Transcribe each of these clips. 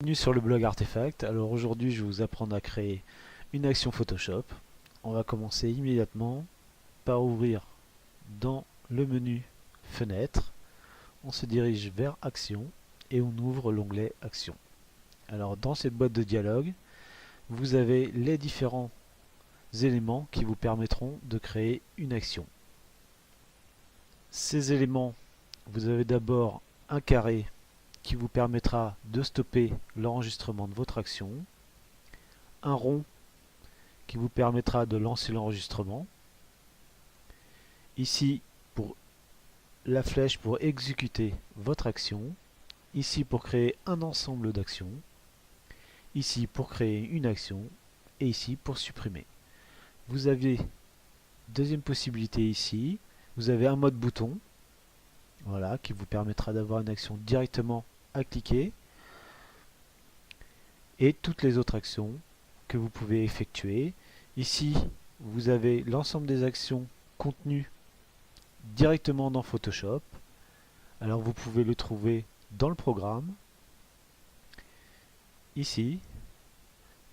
Bienvenue sur le blog Artefact. Alors aujourd'hui je vais vous apprendre à créer une action Photoshop. On va commencer immédiatement par ouvrir dans le menu Fenêtre. On se dirige vers Action et on ouvre l'onglet Action. Alors dans cette boîte de dialogue, vous avez les différents éléments qui vous permettront de créer une action. Ces éléments, vous avez d'abord un carré qui vous permettra de stopper l'enregistrement de votre action, un rond qui vous permettra de lancer l'enregistrement, ici pour la flèche pour exécuter votre action, ici pour créer un ensemble d'actions, ici pour créer une action et ici pour supprimer. Vous avez deuxième possibilité ici, vous avez un mode bouton, voilà, qui vous permettra d'avoir une action directement à cliquer et toutes les autres actions que vous pouvez effectuer. Ici, vous avez l'ensemble des actions contenues directement dans Photoshop. Alors vous pouvez le trouver dans le programme. Ici,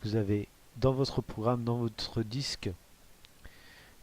vous avez dans votre programme, dans votre disque,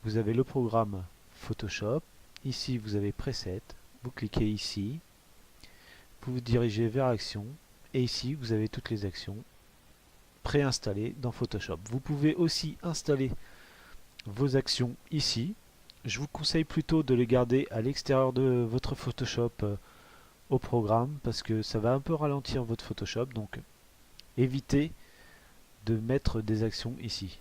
vous avez le programme Photoshop. Ici, vous avez Preset. Vous cliquez ici. Vous vous dirigez vers Actions. Et ici, vous avez toutes les actions préinstallées dans Photoshop. Vous pouvez aussi installer vos actions ici. Je vous conseille plutôt de les garder à l'extérieur de votre Photoshop au programme parce que ça va un peu ralentir votre Photoshop, donc évitez de mettre des actions ici.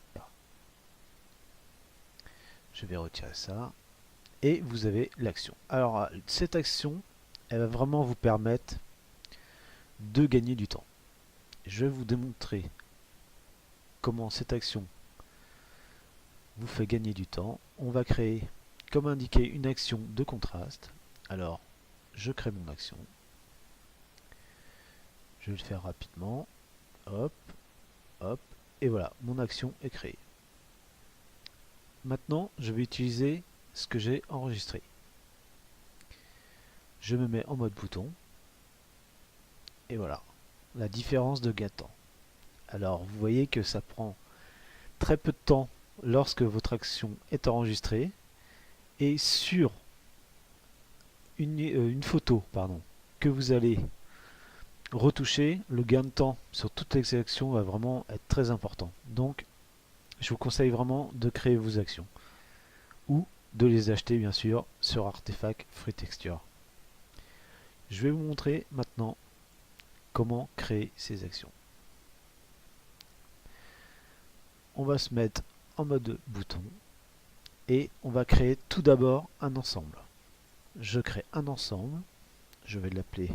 Je vais retirer ça et vous avez l'action. Alors cette action, elle va vraiment vous permettre de gagner du temps. Je vais vous démontrer comment cette action vous fait gagner du temps. On va créer, comme indiqué, une action de contraste. Alors, je crée mon action. Je vais le faire rapidement. Hop, hop, et voilà, mon action est créée. Maintenant, je vais utiliser ce que j'ai enregistré. Je me mets en mode bouton. Et voilà, la différence de gain de temps. Alors, vous voyez que ça prend très peu de temps lorsque votre action est enregistrée. Et sur une photo que vous allez retoucher, le gain de temps sur toutes les actions va vraiment être très important. Donc, je vous conseille vraiment de créer vos actions ou de les acheter bien sûr sur Artefact Free Texture. Je vais vous montrer maintenant comment créer ces actions. On va se mettre en mode bouton et on va créer tout d'abord un ensemble. Je crée un ensemble, je vais l'appeler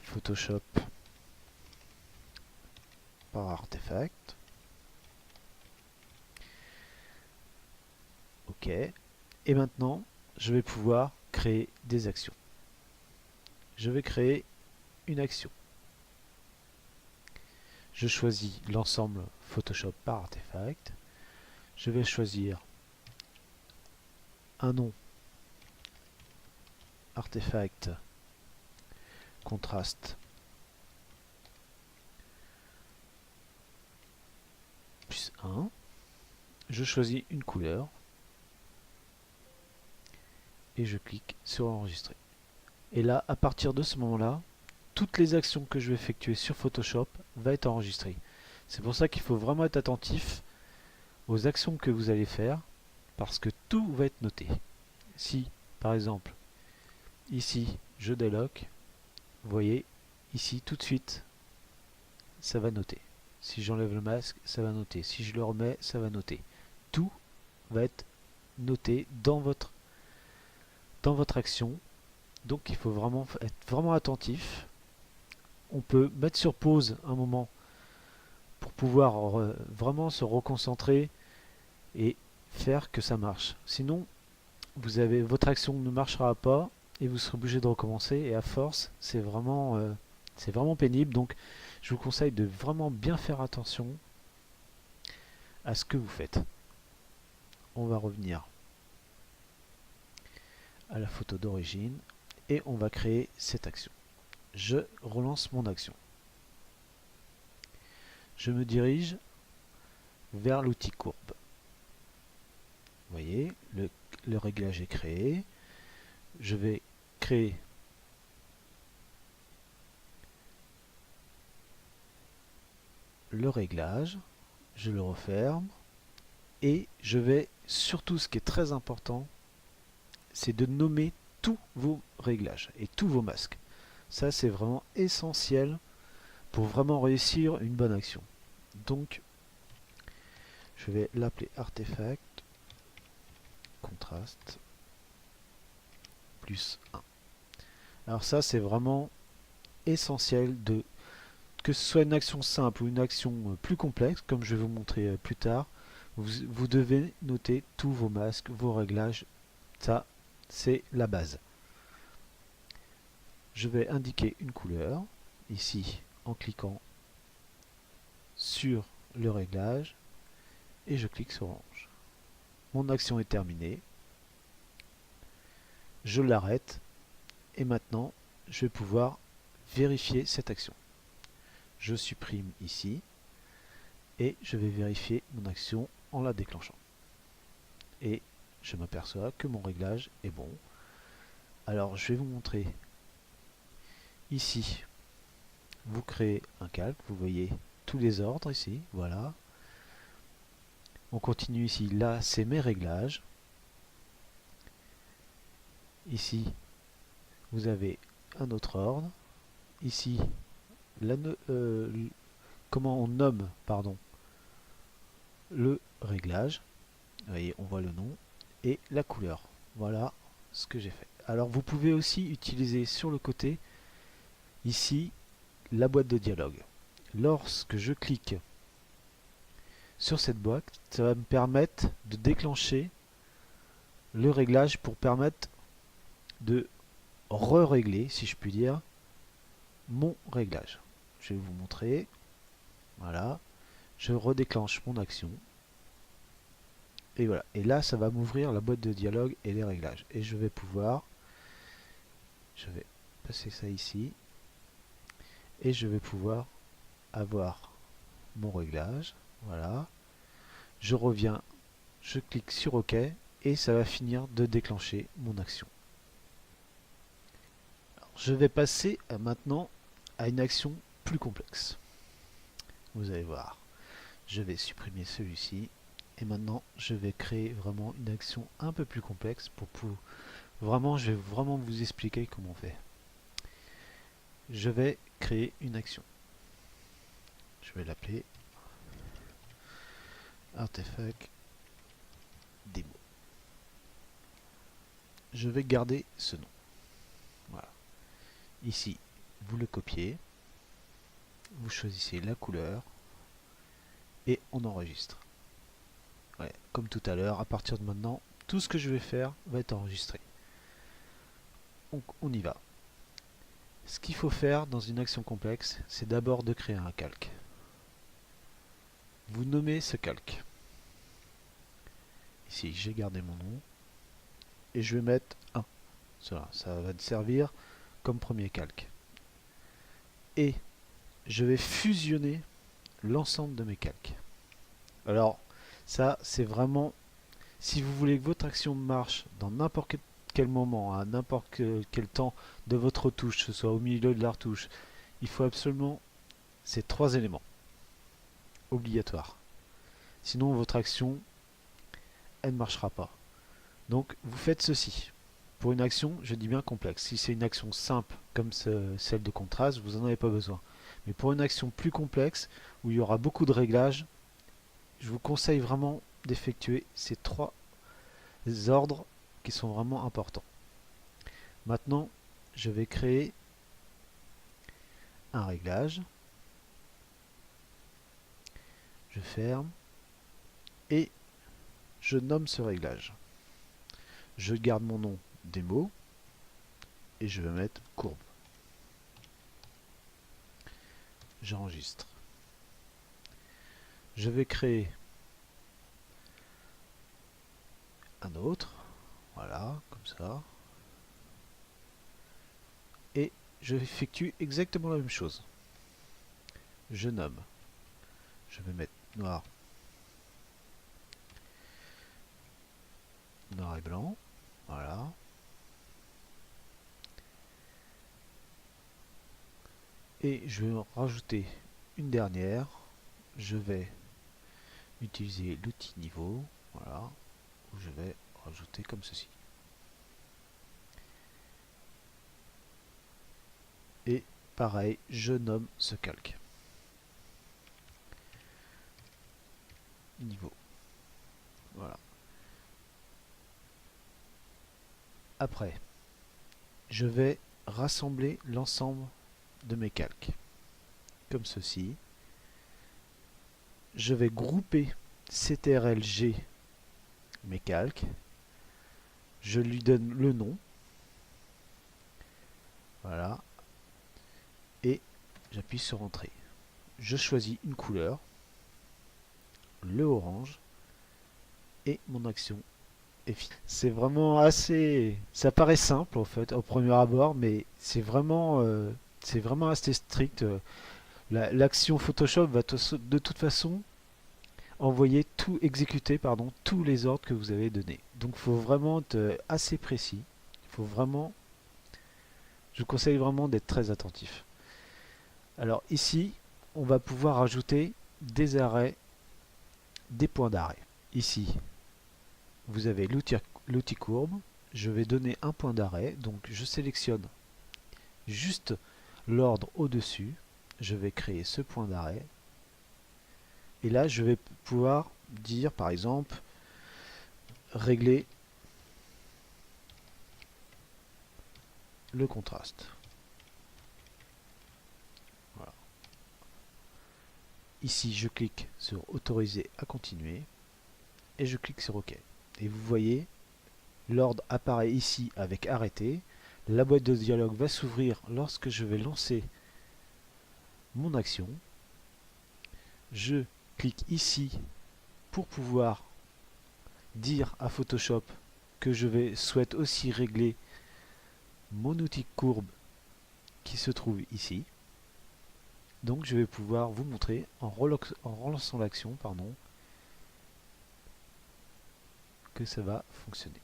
Photoshop par Artefact. OK. Et maintenant, je vais pouvoir créer des actions. Je vais créer une action. Je choisis l'ensemble Photoshop par Artefact. Je vais choisir un nom Artefact contraste plus 1. Je choisis une couleur et je clique sur enregistrer. Et là, à partir de ce moment-là, toutes les actions que je vais effectuer sur Photoshop vont être enregistrées. C'est pour ça qu'il faut vraiment être attentif aux actions que vous allez faire parce que tout va être noté. Si, par exemple, ici, je déloque, vous voyez, ici, tout de suite, ça va noter. Si j'enlève le masque, ça va noter. Si je le remets, ça va noter. Tout va être noté dans votre action. Donc il faut vraiment être vraiment attentif. On peut mettre sur pause un moment pour pouvoir vraiment se reconcentrer et faire que ça marche. Sinon, votre action ne marchera pas et vous serez obligé de recommencer. Et à force, c'est vraiment pénible. Donc je vous conseille de vraiment bien faire attention à ce que vous faites. On va revenir à la photo d'origine et on va créer cette action. Je relance mon action. je me dirige vers l'outil courbe. Vous voyez, le réglage est créé. Je vais créer le réglage, je le referme et je vais, surtout ce qui est très important, c'est de nommer tous vos réglages et tous vos masques. Ça c'est vraiment essentiel pour vraiment réussir une bonne action. Donc je vais l'appeler artefact contraste plus 1. Alors ça c'est vraiment essentiel, de que ce soit une action simple ou une action plus complexe, comme je vais vous montrer plus tard, vous devez noter tous vos masques, vos réglages. Ça c'est la base. Je vais indiquer une couleur ici en cliquant sur le réglage et je clique sur orange. Mon action est terminée. Je l'arrête et maintenant je vais pouvoir vérifier cette action. Je supprime ici et je vais vérifier mon action en la déclenchant. Et je m'aperçois que mon réglage est bon. Alors je vais vous montrer ici. Vous créez un calque, vous voyez tous les ordres ici, voilà. On continue ici, là c'est mes réglages. Ici vous avez un autre ordre. Ici comment on nomme, pardon, le réglage. Vous voyez, on voit le nom et la couleur. Voilà ce que j'ai fait. Alors vous pouvez aussi utiliser sur le côté ici la boîte de dialogue. Lorsque je clique sur cette boîte, ça va me permettre de déclencher le réglage pour permettre de re-régler, si je puis dire, mon réglage. Je vais vous montrer. Voilà. Je redéclenche mon action. Et voilà. Et là, ça va m'ouvrir la boîte de dialogue et les réglages. Et je vais pouvoir... Je vais passer ça ici. Et je vais pouvoir avoir mon réglage. Voilà. Je reviens. Je clique sur OK. Et ça va finir de déclencher mon action. Alors, je vais passer maintenant à une action plus complexe. Vous allez voir. Je vais supprimer celui-ci. Et maintenant, je vais créer vraiment une action un peu plus complexe vraiment, je vais vraiment vous expliquer comment on fait. Je vais créer une action. Je vais l'appeler artefact démo. Je vais garder ce nom. Voilà. Ici, vous le copiez. Vous choisissez la couleur. Et on enregistre. Ouais, comme tout à l'heure, à partir de maintenant, tout ce que je vais faire va être enregistré. Donc on y va. Ce qu'il faut faire dans une action complexe, c'est d'abord de créer un calque. Vous nommez ce calque. Ici, j'ai gardé mon nom. Et je vais mettre 1. Ça va te servir comme premier calque. Et je vais fusionner l'ensemble de mes calques. Alors, ça, c'est vraiment... Si vous voulez que votre action marche dans n'importe quel moment, à n'importe quel temps de votre touche, que ce soit au milieu de la retouche, il faut absolument ces 3 éléments obligatoires. Sinon, votre action, elle ne marchera pas. Donc, vous faites ceci. Pour une action, je dis bien complexe. Si c'est une action simple, comme celle de contraste, vous n'en avez pas besoin. Mais pour une action plus complexe, où il y aura beaucoup de réglages, je vous conseille vraiment d'effectuer ces 3 ordres qui sont vraiment importants. Maintenant, je vais créer un réglage. Je ferme et je nomme ce réglage. Je garde mon nom démo et je vais mettre courbe. J'enregistre. Je vais créer un autre, voilà, comme ça, et je effectue exactement la même chose. Je nomme, Je vais mettre noir, noir et blanc. Voilà. Et je vais rajouter une dernière. Je vais utiliser l'outil niveau. Voilà. Où je vais rajouter comme ceci. Et pareil, je nomme ce calque. Niveau. Voilà. Après, je vais rassembler l'ensemble de mes calques. Comme ceci. Je vais grouper CTRL-G mes calques. Je lui donne le nom. Voilà. Et j'appuie sur Entrée. Je choisis une couleur, le orange, et mon action est finie. C'est vraiment assez... Ça paraît simple en fait au premier abord, mais c'est vraiment assez strict. L'action Photoshop va de toute façon envoyer tout, exécuter pardon, tous les ordres que vous avez donnés. Donc il faut vraiment être assez précis. Il faut vraiment... Je vous conseille vraiment d'être très attentif. Alors ici, on va pouvoir ajouter des arrêts, des points d'arrêt. Ici, vous avez l'outil courbe. Je vais donner un point d'arrêt. Donc je sélectionne juste l'ordre au-dessus. Je vais créer ce point d'arrêt. Et là, je vais pouvoir dire, par exemple, régler le contraste. Voilà. Ici, je clique sur autoriser à continuer et je clique sur OK. Et vous voyez, l'ordre apparaît ici avec arrêté. La boîte de dialogue va s'ouvrir lorsque je vais lancer mon action. Je clique ici pour pouvoir dire à Photoshop que je souhaite aussi régler mon outil courbe qui se trouve ici. Donc je vais pouvoir vous montrer en relançant l'action que ça va fonctionner.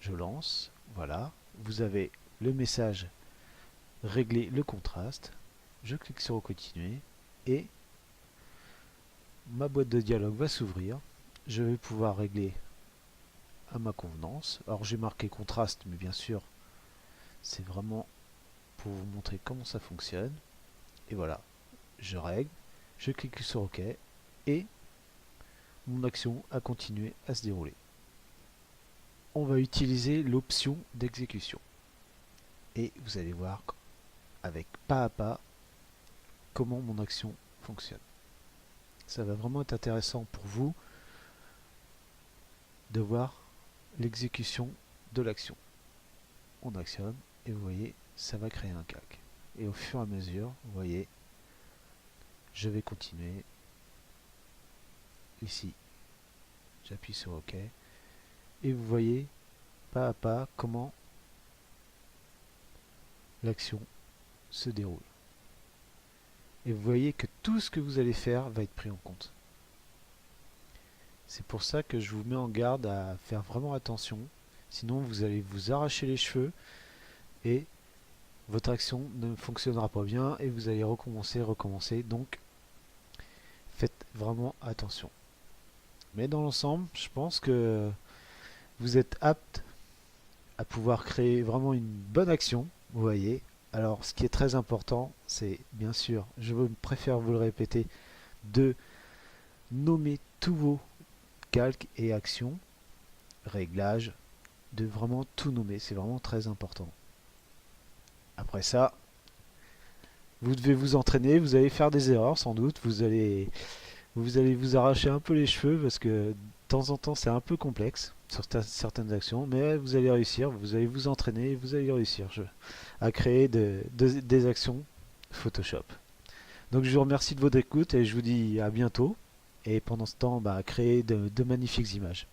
Je lance, voilà, vous avez le message régler le contraste. Je clique sur continuer et ma boîte de dialogue va s'ouvrir. Je vais pouvoir régler à ma convenance. Alors j'ai marqué contraste, mais bien sûr c'est vraiment pour vous montrer comment ça fonctionne. Et voilà, je règle, je clique sur OK et mon action a continué à se dérouler. On va utiliser l'option d'exécution et vous allez voir avec pas à pas comment mon action fonctionne. Ça va vraiment être intéressant pour vous de voir l'exécution de l'action. On actionne et vous voyez, ça va créer un calque. Et au fur et à mesure, vous voyez, je vais continuer. Ici, j'appuie sur OK. Et vous voyez, pas à pas, comment l'action se déroule. Et vous voyez que tout ce que vous allez faire va être pris en compte. C'est pour ça que je vous mets en garde à faire vraiment attention. Sinon, vous allez vous arracher les cheveux et votre action ne fonctionnera pas bien et vous allez recommencer. Donc, faites vraiment attention. Mais dans l'ensemble, je pense que vous êtes apte à pouvoir créer vraiment une bonne action. Vous voyez. Alors, ce qui est très important, c'est bien sûr, je préfère vous le répéter, de nommer tous vos calques et actions, réglages, de vraiment tout nommer. C'est vraiment très important. Après ça, vous devez vous entraîner, vous allez faire des erreurs sans doute, vous allez vous arracher un peu les cheveux parce que de temps en temps c'est un peu complexe sur certaines actions, mais vous allez réussir, vous allez vous entraîner et vous allez réussir à créer des actions Photoshop. Donc je vous remercie de votre écoute et je vous dis à bientôt. Et pendant ce temps, créez de magnifiques images.